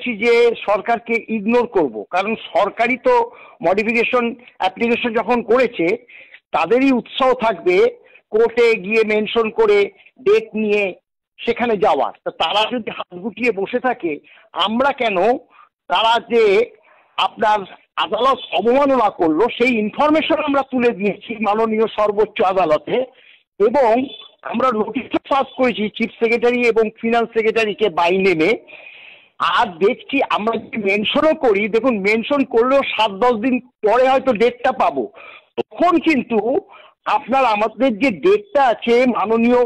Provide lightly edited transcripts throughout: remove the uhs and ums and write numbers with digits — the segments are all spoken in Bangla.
করছি যে সরকারকে ইগনোর করব, কারণ সরকারই তো মডিফিকেশন অ্যাপ্লিকেশন যখন করেছে তাদেরই উৎসাহ থাকবে কোর্টে গিয়ে মেনশন করে ডেট নিয়ে সেখানে যাওয়ার। তা তারা যদি হাত গুটিয়ে বসে থাকে, আমরা কেন তারা যে আপনার আদালত অবমাননা করলো সেই ইনফরমেশন আমরা তুলে দিয়েছি মাননীয় সর্বোচ্চ আদালতে, এবং আমরা নোটিশ পাস করেছি চিফ সেক্রেটারি এবং ফিনান্স সেক্রেটারিকে বাই নেমে। আর দেখছি আমরা যদি মেনশনও করি, দেখুন মেনশন করলেও 7-10 দিন পরে হয়তো ডেটটা পাবো, তখন কিন্তু আপনার আমাদের যে ডেটটা আছে মাননীয়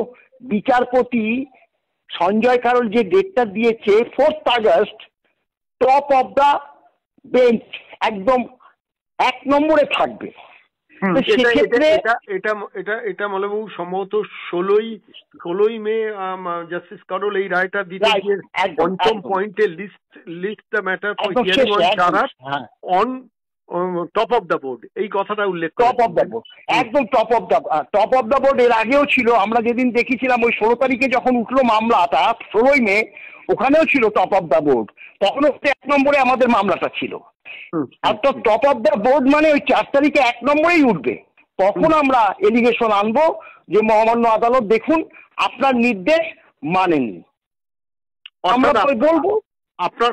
বিচারপতি সঞ্জয় কারোল যে ডেটটা দিয়েছে 4 August, top of the bench, একদম 1 নম্বরে থাকবে। সেক্ষেত্রে এটা মলবাবু সম্ভবত 16ই মে জাস্টিস কারোল এই রায়টা দিতে গিয়ে পঞ্চম পয়েন্টে list the matter for hearing on charge on top of the board, এই কথাটা উল্লেখ করে। টপ অফ দ্য বোর্ড, একদম টপ অফ দ্য বোর্ড। এর আগেও ছিল, আমরা যেদিন দেখেছিলাম ওই 16 তারিখে যখন উঠলো মামলাটা 16ই মে, ওখানেও ছিল টপ অফ দ্য বোর্ড, তখনও 1 নম্বরে আমাদের মামলাটা ছিল। আর তো টপ অফ দ্য বোর্ড মানে ওই 4 তারিখে 1 নম্বরেই উঠবে, তখন আমরা এলিগেশন আনবো যে মহামান্য আদালত দেখুন আপনার নির্দেশ মানেননি, আমরা বলবো। আপনার